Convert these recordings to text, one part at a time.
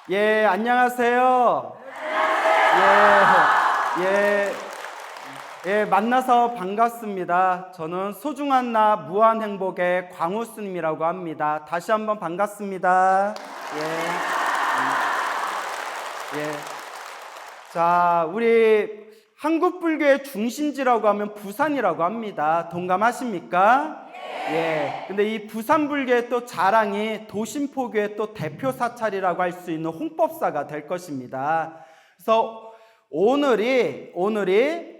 예, 안녕하세요. 만나서 반갑습니다. 저는 소중한 나 무한행복의 광우스님이라고 합니다. 다시 한번 반갑습니다. 자, 우리 한국불교의 중심지라고 하면 부산이라고 합니다. 동감하십니까? 근데 이 부산불교의 또 자랑이 도심포교의 또 대표 사찰이라고 할 수 있는 홍법사가 될 것입니다. 그래서 오늘이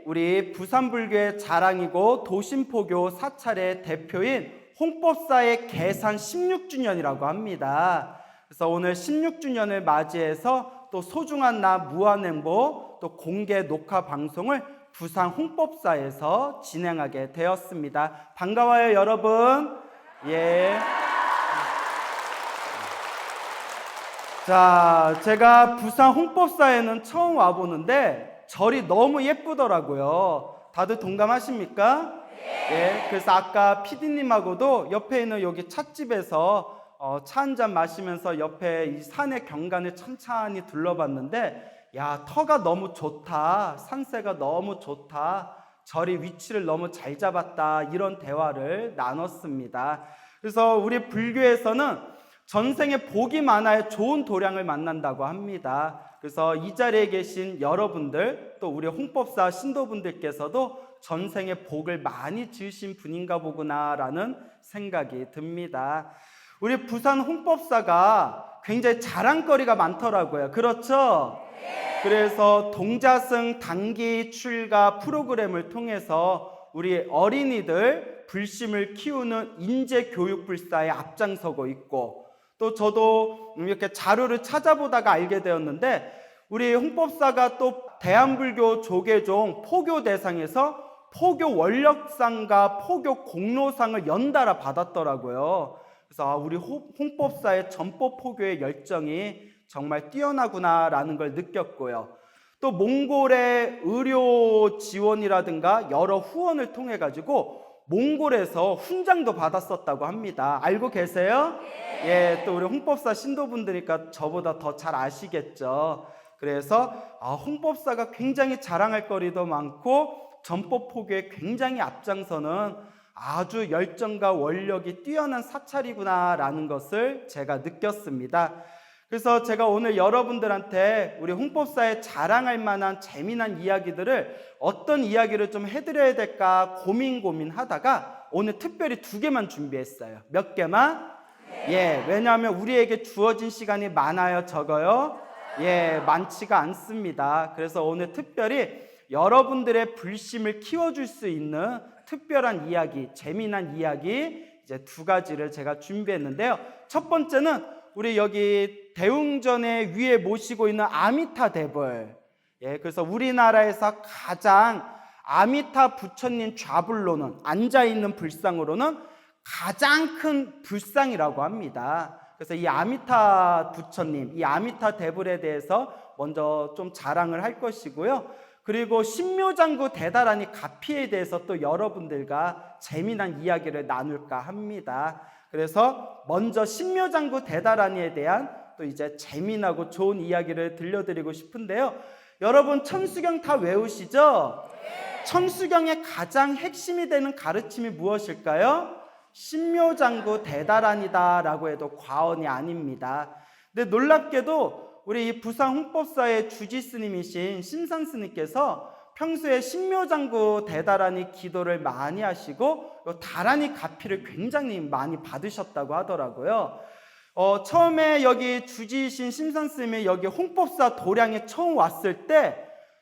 우리 부산불교의 자랑이고 도심포교 사찰의 대표인 홍법사의 계산 16주년이라고 합니다. 그래서 오늘 16주년을 맞이해서 또 소중한 나 무한행복 또 공개 녹화 방송을 부산 홍법사에서 진행하게 되었습니다. 반가워요, 여러분. 자, 제가 부산 홍법사에는 처음 와보는데 절이 너무 예쁘더라고요. 다들 동감하십니까? 그래서 아까 PD님하고도 옆에 있는 여기 찻집에서 차 한잔 마시면서 옆에 이 산의 경관을 천천히 둘러봤는데 야, 터가 너무 좋다, 산세가 너무 좋다, 절이 위치를 너무 잘 잡았다, 이런 대화를 나눴습니다. 그래서 우리 불교에서는 전생에 복이 많아야 좋은 도량을 만난다고 합니다. 그래서 이 자리에 계신 여러분들, 또 우리 홍법사 신도분들께서도 전생에 복을 많이 지으신 분인가 보구나라는 생각이 듭니다. 우리 부산 홍법사가 굉장히 자랑거리가 많더라고요. 그렇죠? 그래서 동자승 단기 출가 프로그램을 통해서 우리 어린이들 불심을 키우는 인재교육불사에 앞장서고 있고, 또 저도 이렇게 자료를 찾아보다가 알게 되었는데 우리 홍법사가 또 대한불교 조계종 포교대상에서 포교 원력상과 포교 공로상을 연달아 받았더라고요. 그래서 우리 홍법사의 전법 포교의 열정이 정말 뛰어나구나라는 걸 느꼈고요. 또 몽골의 의료 지원이라든가 여러 후원을 통해 가지고 몽골에서 훈장도 받았었다고 합니다. 알고 계세요? 또 우리 홍법사 신도분들이니까 저보다 더 잘 아시겠죠. 그래서 홍법사가 굉장히 자랑할 거리도 많고 전법 포교에 굉장히 앞장서는 아주 열정과 원력이 뛰어난 사찰이구나라는 것을 제가 느꼈습니다. 그래서 제가 오늘 여러분들한테 우리 홍법사에 자랑할 만한 재미난 이야기들을 어떤 이야기를 좀 해드려야 될까 고민하다가 오늘 특별히 2개만 준비했어요. 몇 개만? 왜냐하면 우리에게 주어진 시간이 많아요, 적어요? 많지가 않습니다. 그래서 오늘 특별히 여러분들의 불심을 키워줄 수 있는 특별한 이야기, 재미난 이야기 이제 2가지를 제가 준비했는데요. 첫 번째는 우리 여기 대웅전에 위에 모시고 있는 아미타 대불. 그래서 우리나라에서 가장 아미타 부처님 좌불로는 앉아있는 불상으로는 가장 큰 불상이라고 합니다. 그래서 이 아미타 부처님, 이 아미타 대불에 대해서 먼저 좀 자랑을 할 것이고요. 그리고 신묘장구 대다라니 가피에 대해서 또 여러분들과 재미난 이야기를 나눌까 합니다. 그래서 먼저 신묘장구 대다라니에 대한 또 이제 재미나고 좋은 이야기를 들려드리고 싶은데요. 여러분 천수경 다 외우시죠? 천수경의 가장 핵심이 되는 가르침이 무엇일까요? 신묘장구 대다라니다라고 해도 과언이 아닙니다. 근데 놀랍게도 우리 이 부산 홍법사의 주지스님이신 심산스님께서 평소에 신묘장구 대다라니 기도를 많이 하시고 다라니 가피를 굉장히 많이 받으셨다고 하더라고요. 처음에 여기 주지이신 심산스님이 여기 홍법사 도량에 처음 왔을 때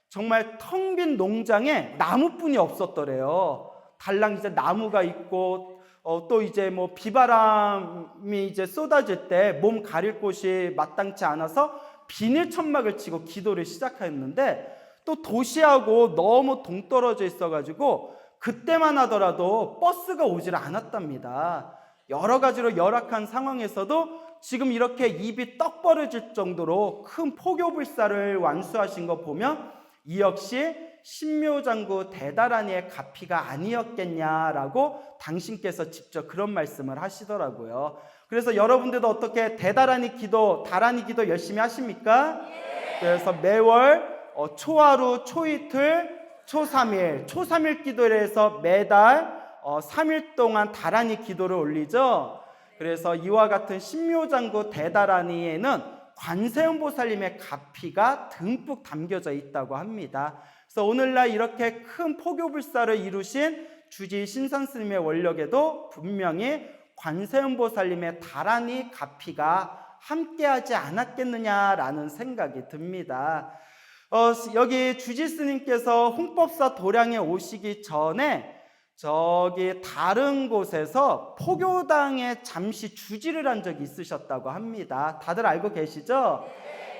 정말 텅 빈 농장에 나무뿐이 없었더래요. 달랑 이제 나무가 있고 또 이제 뭐 비바람이 이제 쏟아질 때 몸 가릴 곳이 마땅치 않아서 비닐 천막을 치고 기도를 시작했는데 또 도시하고 너무 동떨어져 있어가지고 그때만 하더라도 버스가 오질 않았답니다. 여러 가지로 열악한 상황에서도 지금 이렇게 입이 떡 벌어질 정도로 큰 포교불사를 완수하신 거 보면 이 역시 신묘장구 대다라니의 가피가 아니었겠냐라고 당신께서 직접 그런 말씀을 하시더라고요. 그래서 여러분들도 어떻게 대다라니 기도, 다라니 기도 열심히 하십니까? 그래서 매월 초하루, 초이틀, 초3일, 초3일 기도를 해서 매달 3일 동안 다라니 기도를 올리죠. 그래서 이와 같은 신묘장구 대다라니에는 관세음보살님의 가피가 듬뿍 담겨져 있다고 합니다. 그래서 오늘날 이렇게 큰 포교불사를 이루신 주지 신선스님의 원력에도 분명히 관세음보살님의 다라니 가피가 함께하지 않았겠느냐라는 생각이 듭니다. 여기 주지스님께서 홍법사 도량에 오시기 전에 저기 다른 곳에서 포교당에 잠시 주지를 한 적이 있으셨다고 합니다. 다들 알고 계시죠?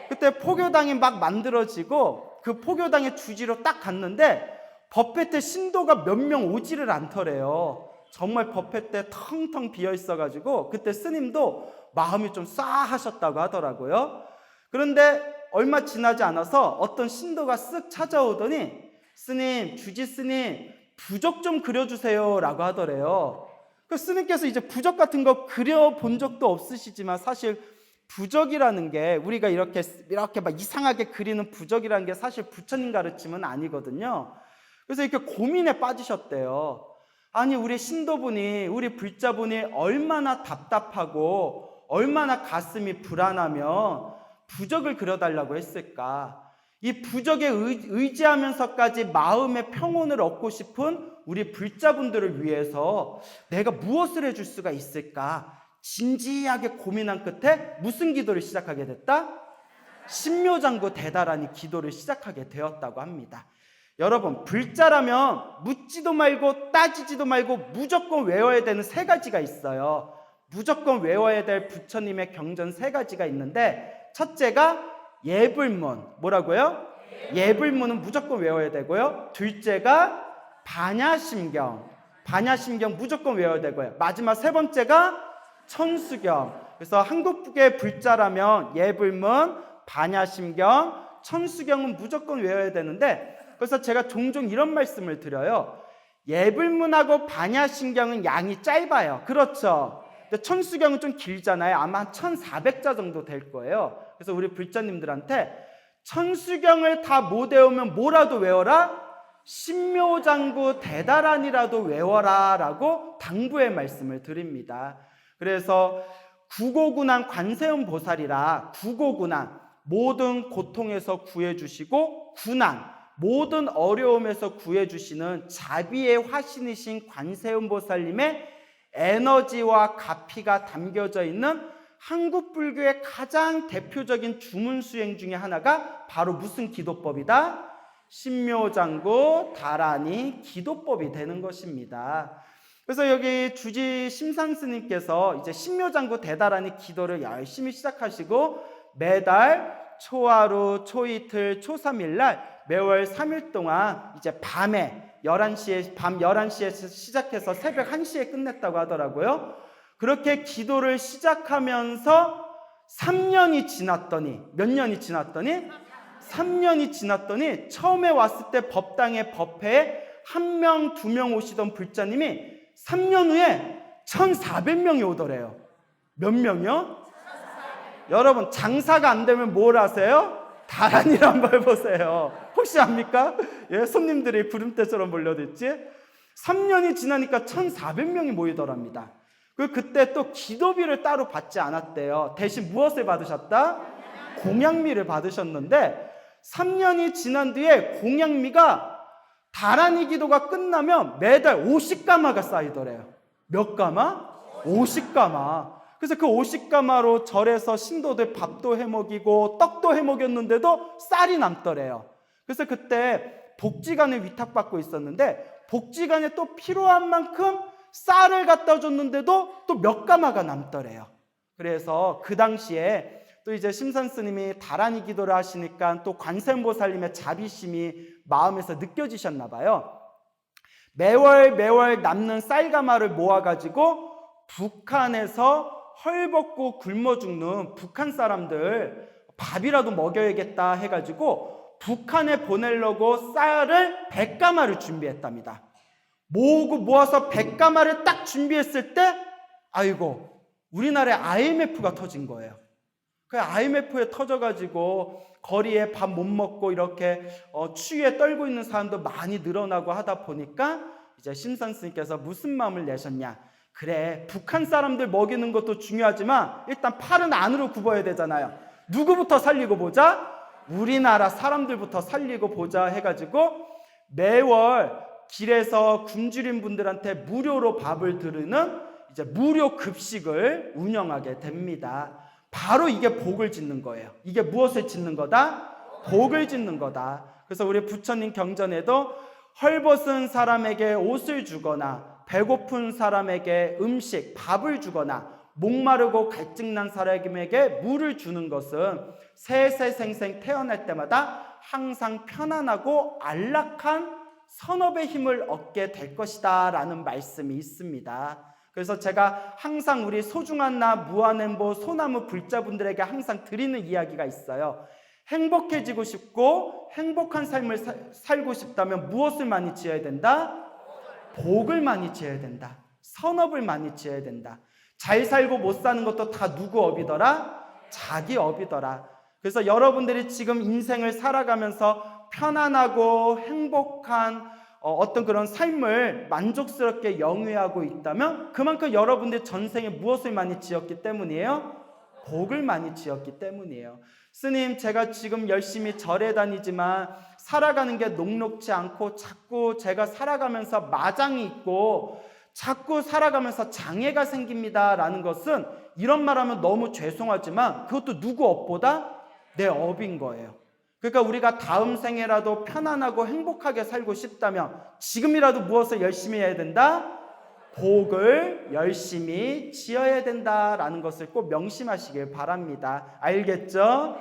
그때 포교당이 막 만들어지고 그 포교당의 주지로 딱 갔는데 법회 때 신도가 몇 명 오지를 않더래요. 정말 법회 때 텅텅 비어 있어가지고 그때 스님도 마음이 좀 싸하셨다고 하더라고요. 그런데 얼마 지나지 않아서 어떤 신도가 쓱 찾아오더니 스님, 주지 스님 부적 좀 그려주세요 라고 하더래요. 그 스님께서 이제 부적 같은 거 그려본 적도 없으시지만 사실 부적이라는 게 우리가 이렇게 막 이상하게 그리는 부적이라는 게 사실 부처님 가르침은 아니거든요. 그래서 이렇게 고민에 빠지셨대요. 아니 우리 신도분이, 우리 불자분이 얼마나 답답하고 얼마나 가슴이 불안하면 부적을 그려달라고 했을까? 이 부적에 의지하면서까지 마음의 평온을 얻고 싶은 우리 불자분들을 위해서 내가 무엇을 해줄 수가 있을까? 진지하게 고민한 끝에 무슨 기도를 시작하게 됐다? 신묘장구 대다라니 기도를 시작하게 되었다고 합니다. 여러분, 불자라면 묻지도 말고 따지지도 말고 무조건 외워야 되는 세 가지가 있어요. 무조건 외워야 될 부처님의 경전 세 가지가 있는데 첫째가 예불문. 뭐라고요? 예불문은 무조건 외워야 되고요. 둘째가 반야심경. 반야심경 무조건 외워야 되고요. 마지막 세 번째가 천수경. 그래서 한국의 불자라면 예불문, 반야심경, 천수경은 무조건 외워야 되는데 그래서 제가 종종 이런 말씀을 드려요. 예불문하고 반야심경은 양이 짧아요. 그렇죠? 근데 천수경은 좀 길잖아요. 아마 한 1400자 정도 될 거예요. 그래서 우리 불자님들한테 천수경을 다 못 외우면 뭐라도 외워라? 신묘장구 대다란이라도 외워라 라고 당부의 말씀을 드립니다. 그래서 구고군한 관세음보살이라 구고군한 모든 고통에서 구해주시고 군한 모든 어려움에서 구해주시는 자비의 화신이신 관세음보살님의 에너지와 가피가 담겨져 있는 한국 불교의 가장 대표적인 주문 수행 중에 하나가 바로 무슨 기도법이다? 신묘장구 다라니 기도법이 되는 것입니다. 그래서 여기 주지 심산스님께서 이제 신묘장구 대다라니 기도를 열심히 시작하시고 매달 초하루, 초이틀, 초3일날 매월 3일 동안 이제 밤 11시에 시작해서 새벽 1시에 끝냈다고 하더라고요. 그렇게 기도를 시작하면서 3년이 지났더니 몇 년이 지났더니 3년이 지났더니 처음에 왔을 때 법당의 법회에 1명, 2명 오시던 불자님이 3년 후에 1,400명이 오더래요. 몇 명이요? 여러분 장사가 안 되면 뭘 하세요? 다란이를 한번 해보세요. 혹시 압니까? 예, 손님들이 구름대처럼 몰려들지? 3년이 지나니까 1,400명이 모이더랍니다. 그때 또 기도비를 따로 받지 않았대요. 대신 무엇을 받으셨다? 공양미를 받으셨는데 3년이 지난 뒤에 공양미가 다란이 기도가 끝나면 매달 50가마가 쌓이더래요. 몇 가마? 50가마. 그래서 그 50가마로 절에서 신도들 밥도 해먹이고 떡도 해먹였는데도 쌀이 남더래요. 그래서 그때 복지관을 위탁받고 있었는데 복지관에 또 필요한 만큼 쌀을 갖다 줬는데도 또 몇 가마가 남더래요. 그래서 그 당시에 또 이제 심산스님이 다란이 기도를 하시니까 또 관세음보살님의 자비심이 마음에서 느껴지셨나 봐요. 매월 남는 쌀가마를 모아가지고 북한에서 헐벗고 굶어 죽는 북한 사람들 밥이라도 먹여야겠다 해가지고 북한에 보내려고 쌀을 100가마를 준비했답니다. 모아서 100가마를 딱 준비했을 때 아이고 우리나라에 IMF가 터진 거예요. 그 IMF에 터져가지고 거리에 밥 못 먹고 이렇게 추위에 떨고 있는 사람도 많이 늘어나고 하다 보니까 이제 심산 스님께서 무슨 마음을 내셨냐. 그래, 북한 사람들 먹이는 것도 중요하지만 일단 팔은 안으로 굽어야 되잖아요. 누구부터 살리고 보자? 우리나라 사람들부터 살리고 보자 해가지고 매월 길에서 굶주린 분들한테 무료로 밥을 드리는 이제 무료 급식을 운영하게 됩니다. 바로 이게 복을 짓는 거예요. 이게 무엇을 짓는 거다? 복을 짓는 거다. 그래서 우리 부처님 경전에도 헐벗은 사람에게 옷을 주거나 배고픈 사람에게 음식, 밥을 주거나 목마르고 갈증난 사람에게 물을 주는 것은 세세생생 태어날 때마다 항상 편안하고 안락한 선업의 힘을 얻게 될 것이다 라는 말씀이 있습니다. 그래서 제가 항상 우리 소중한 나 무한행보 소나무 불자분들에게 항상 드리는 이야기가 있어요. 행복해지고 싶고 행복한 삶을 살고 싶다면 무엇을 많이 지어야 된다? 복을 많이 지어야 된다. 선업을 많이 지어야 된다. 잘 살고 못 사는 것도 다 누구 업이더라? 자기 업이더라. 그래서 여러분들이 지금 인생을 살아가면서 편안하고 행복한 어떤 그런 삶을 만족스럽게 영위하고 있다면 그만큼 여러분들이 전생에 무엇을 많이 지었기 때문이에요? 복을 많이 지었기 때문이에요. 스님, 제가 지금 열심히 절에 다니지만 살아가는 게 녹록지 않고 자꾸 제가 살아가면서 마장이 있고 자꾸 살아가면서 장애가 생깁니다 라는 것은 이런 말하면 너무 죄송하지만 그것도 누구 업보다 내 업인 거예요. 그러니까 우리가 다음 생에라도 편안하고 행복하게 살고 싶다면 지금이라도 무엇을 열심히 해야 된다? 복을 열심히 지어야 된다라는 것을 꼭 명심하시길 바랍니다. 알겠죠?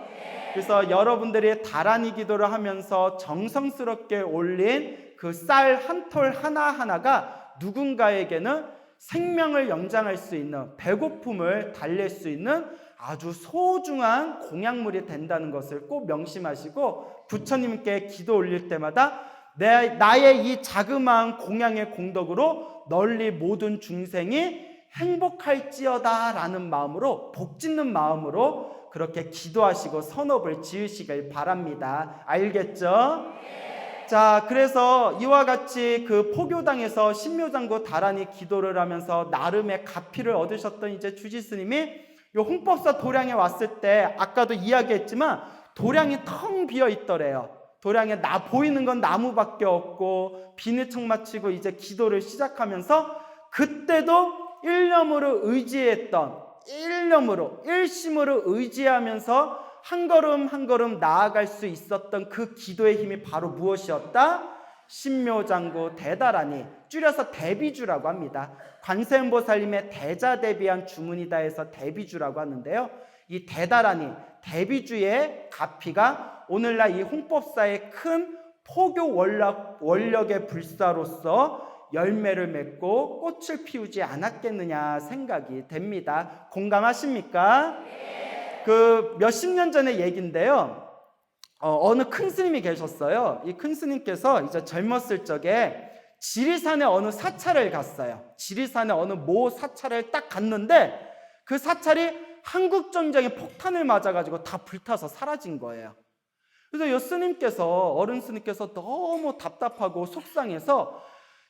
그래서 여러분들이 다란이 기도를 하면서 정성스럽게 올린 그 쌀 한 톨 하나하나가 누군가에게는 생명을 연장할 수 있는, 배고픔을 달랠 수 있는 아주 소중한 공약물이 된다는 것을 꼭 명심하시고 부처님께 기도 올릴 때마다 나의 이 자그마한 공양의 공덕으로 널리 모든 중생이 행복할지어다 라는 마음으로, 복짓는 마음으로 그렇게 기도하시고 선업을 지으시길 바랍니다. 알겠죠? 자, 그래서 이와 같이 그 포교당에서 신묘장구 다란이 기도를 하면서 나름의 가피를 얻으셨던 이제 주지스님이 요 홍법사 도량에 왔을 때 아까도 이야기했지만 도량이 텅 비어 있더래요. 도량에 보이는 건 나무밖에 없고 비늘청 마치고 이제 기도를 시작하면서 그때도 일념으로 일심으로 의지하면서 한 걸음 한 걸음 나아갈 수 있었던 그 기도의 힘이 바로 무엇이었다? 신묘장구 대다란이, 줄여서 대비주라고 합니다. 관세음보살님의 대자대비한 주문이다 해서 대비주라고 하는데요, 이 대다란이, 대비주의 가피가 오늘날 이 홍법사의 큰 포교 원력의 불사로서 열매를 맺고 꽃을 피우지 않았겠느냐 생각이 됩니다. 공감하십니까? 그 몇십 년 전의 얘기인데요, 어느 큰 스님이 계셨어요. 이 큰 스님께서 이제 젊었을 적에 지리산에 어느 사찰을 갔어요. 지리산에 어느 모 사찰을 딱 갔는데 그 사찰이 한국전쟁에 폭탄을 맞아가지고 다 불타서 사라진 거예요. 그래서 이 스님께서, 어른 스님께서 너무 답답하고 속상해서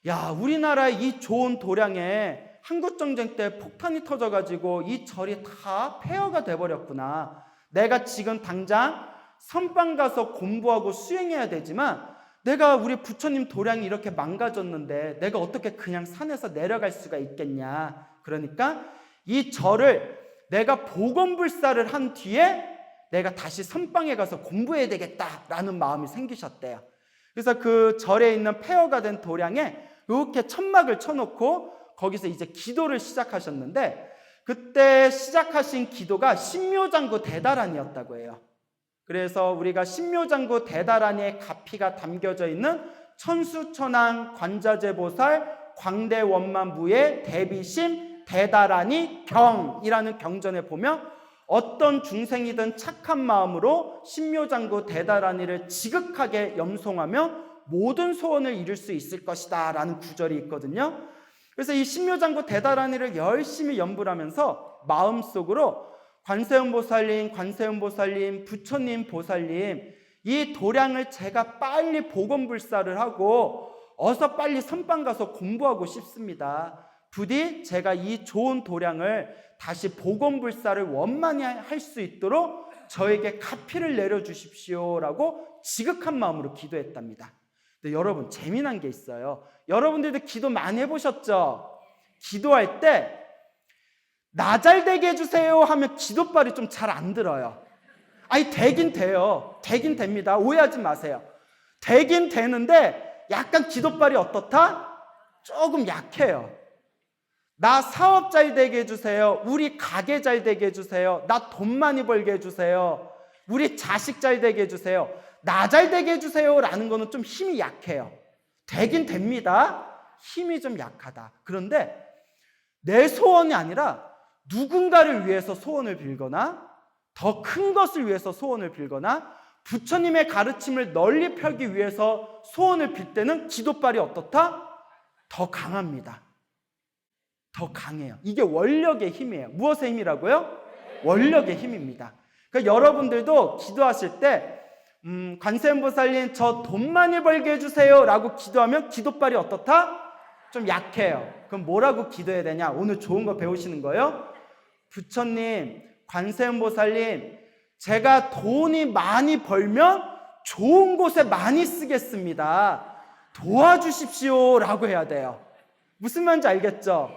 야, 우리나라의 이 좋은 도량에 한국전쟁 때 폭탄이 터져가지고 이 절이 다 폐허가 돼버렸구나. 내가 지금 당장 선방 가서 공부하고 수행해야 되지만 내가 우리 부처님 도량이 이렇게 망가졌는데 내가 어떻게 그냥 산에서 내려갈 수가 있겠냐. 그러니까 이 절을 내가 복원불사를 한 뒤에 내가 다시 선방에 가서 공부해야 되겠다라는 마음이 생기셨대요. 그래서 그 절에 있는 폐허가 된 도량에 이렇게 천막을 쳐놓고 거기서 이제 기도를 시작하셨는데 그때 시작하신 기도가 신묘장구 대다란이었다고 해요. 그래서 우리가 신묘장구 대다란이의 가피가 담겨져 있는 천수천왕 관자재보살 광대원만부의 대비심 대다란이 경이라는 경전에 보면 어떤 중생이든 착한 마음으로 신묘장구 대다라니를 지극하게 염송하며 모든 소원을 이룰 수 있을 것이다 라는 구절이 있거든요. 그래서 이 신묘장구 대다라니를 열심히 염불하면서 마음속으로 관세음 보살님, 부처님 보살님, 이 도량을 제가 빨리 복원불사를 하고 어서 빨리 선방 가서 공부하고 싶습니다. 부디 제가 이 좋은 도량을 다시 복원불사를 원만히 할 수 있도록 저에게 가피를 내려주십시오라고 지극한 마음으로 기도했답니다. 근데 여러분, 재미난 게 있어요. 여러분들도 기도 많이 해보셨죠? 기도할 때 나 잘 되게 해주세요 하면 기도빨이 좀 잘 안 들어요. 아니, 되긴 돼요. 되긴 됩니다. 오해하지 마세요. 되긴 되는데 약간 기도빨이 어떻다? 조금 약해요. 나 사업 잘 되게 해주세요. 우리 가게 잘 되게 해주세요. 나 돈 많이 벌게 해주세요. 우리 자식 잘 되게 해주세요. 나 잘 되게 해주세요 라는 거는 좀 힘이 약해요. 되긴 됩니다. 힘이 좀 약하다. 그런데 내 소원이 아니라 누군가를 위해서 소원을 빌거나 더 큰 것을 위해서 소원을 빌거나 부처님의 가르침을 널리 펴기 위해서 소원을 빌 때는 기도빨이 어떻다? 더 강합니다. 더 강해요. 이게 원력의 힘이에요. 무엇의 힘이라고요? 원력의 힘입니다. 그러니까 여러분들도 기도하실 때 관세음보살님 저 돈 많이 벌게 해주세요 라고 기도하면 기도빨이 어떻다? 좀 약해요. 그럼 뭐라고 기도해야 되냐? 오늘 좋은 거 배우시는 거예요? 부처님, 관세음보살님, 제가 돈이 많이 벌면 좋은 곳에 많이 쓰겠습니다. 도와주십시오 라고 해야 돼요. 무슨 말인지 알겠죠?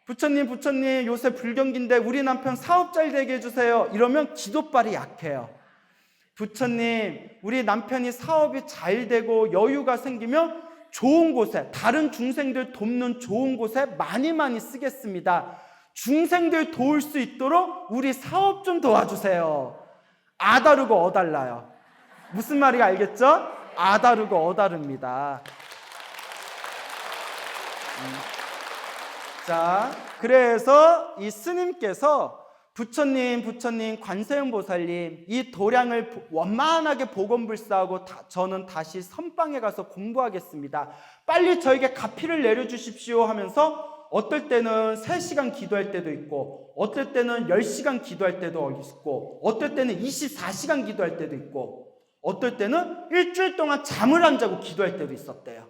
부처님 요새 불경기인데 우리 남편 사업 잘 되게 해주세요. 이러면 기도빨이 약해요. 부처님, 우리 남편이 사업이 잘 되고 여유가 생기면 좋은 곳에, 다른 중생들 돕는 좋은 곳에 많이 쓰겠습니다. 중생들 도울 수 있도록 우리 사업 좀 도와주세요. 아 다르고 어 달라요. 무슨 말인지 알겠죠? 아 다르고 어 다릅니다. 자, 그래서 이 스님께서 부처님, 관세음보살님, 이 도량을 원만하게 복원불사하고 저는 다시 선방에 가서 공부하겠습니다. 빨리 저에게 가피를 내려주십시오 하면서 어떨 때는 3시간 기도할 때도 있고, 어떨 때는 10시간 기도할 때도 있고, 어떨 때는 24시간 기도할 때도 있고, 어떨 때는 일주일 동안 잠을 안 자고 기도할 때도 있었대요.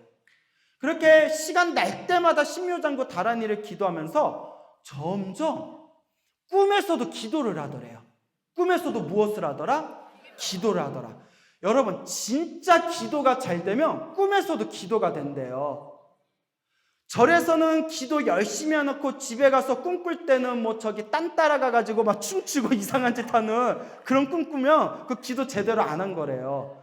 그렇게 시간 날 때마다 신묘장구 다라니를 기도하면서 점점 꿈에서도 기도를 하더래요. 꿈에서도 무엇을 하더라? 기도를 하더라. 여러분, 진짜 기도가 잘 되면 꿈에서도 기도가 된대요. 절에서는 기도 열심히 해놓고 집에 가서 꿈꿀 때는 뭐 저기 딴 따라가가지고 막 춤추고 이상한 짓 하는 그런 꿈 꾸면 그 기도 제대로 안 한 거래요.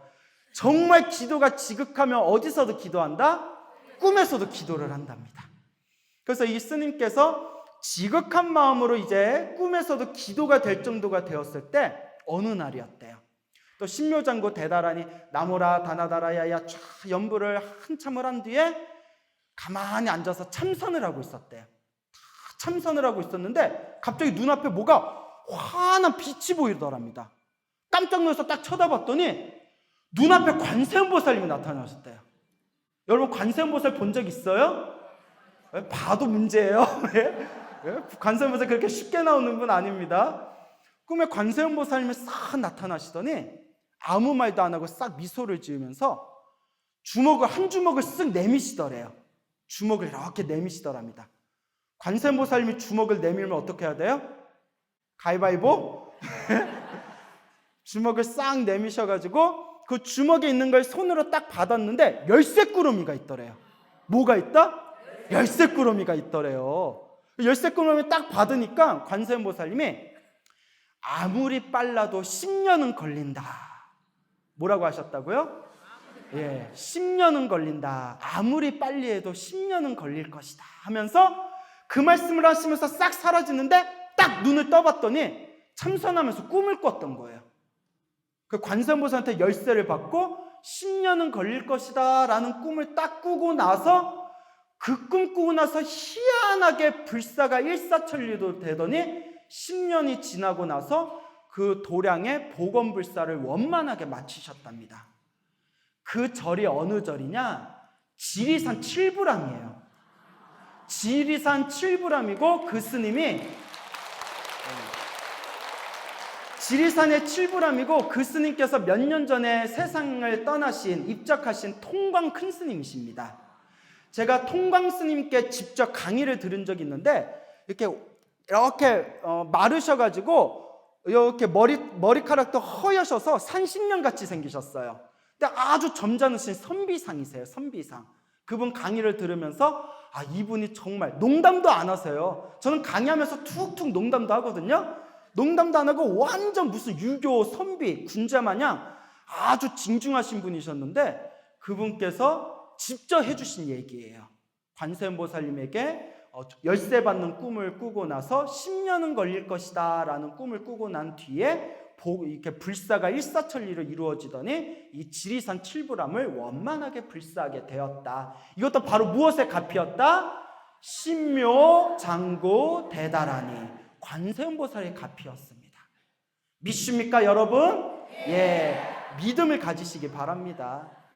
정말 기도가 지극하면 어디서도 기도한다? 꿈에서도 기도를 한답니다. 그래서 이 스님께서 지극한 마음으로 이제 꿈에서도 기도가 될 정도가 되었을 때 어느 날이었대요. 또 신묘장구 대다라니 나무라 다나다라야야 쫙 연불을 한참을 한 뒤에 가만히 앉아서 참선을 하고 있었대요. 참선을 하고 있었는데 갑자기 눈앞에 뭐가 환한 빛이 보이더랍니다. 깜짝 놀라서 딱 쳐다봤더니 눈앞에 관세음보살님이 나타나셨대요. 여러분, 관세음보살 본 적 있어요? 봐도 문제예요. 관세음보살 그렇게 쉽게 나오는 분 아닙니다. 꿈에 관세음보살님이 싹 나타나시더니 아무 말도 안 하고 싹 미소를 지으면서 한 주먹을 쓱 내미시더래요. 주먹을 이렇게 내미시더랍니다. 관세음보살님이 주먹을 내밀면 어떻게 해야 돼요? 가위바위보? 주먹을 싹 내미셔가지고 그 주먹에 있는 걸 손으로 딱 받았는데 열쇠꾸러미가 있더래요. 뭐가 있다? 열쇠꾸러미가 있더래요. 열쇠꾸러미 딱 받으니까 관세음보살님이 아무리 빨라도 10년은 걸린다. 뭐라고 하셨다고요? 10년은 걸린다. 아무리 빨리 해도 10년은 걸릴 것이다 하면서 그 말씀을 하시면서 싹 사라지는데 딱 눈을 떠봤더니 참선하면서 꿈을 꿨던 거예요. 그 관세음보살한테 열쇠를 받고 10년은 걸릴 것이다 라는 꿈을 딱 꾸고 나서 그 꿈 꾸고 나서 희한하게 불사가 일사천리도 되더니 10년이 지나고 나서 그 도량의 보건불사를 원만하게 마치셨답니다. 그 절이 어느 절이냐? 지리산 칠부람이에요. 지리산 칠부람이고 그 스님이 지리산의 칠부람이고 그 스님께서 몇 년 전에 세상을 떠나신 입적하신 통광 큰 스님이십니다. 제가 통광 스님께 직접 강의를 들은 적이 있는데 이렇게 마르셔가지고 이렇게 머리카락도 허여셔서 산신령 같이 생기셨어요. 근데 아주 점잖으신 선비상이세요. 선비상. 그분 강의를 들으면서 이분이 정말 농담도 안 하세요. 저는 강의하면서 툭툭 농담도 하거든요. 농담도 안 하고 완전 무슨 유교 선비 군자 마냥 아주 진중하신 분이셨는데 그분께서 직접 해주신 얘기예요. 관세음보살님에게 열쇠 받는 꿈을 꾸고 나서 10년은 걸릴 것이다 라는 꿈을 꾸고 난 뒤에 이렇게 불사가 일사천리로 이루어지더니 이 지리산 칠부람을 원만하게 불사하게 되었다. 이것도 바로 무엇의 값이었다? 신묘 장구 대다라니 관세음보살의 값이었습니다. 믿습니까 여러분? 예, 믿음을 가지시기 바랍니다.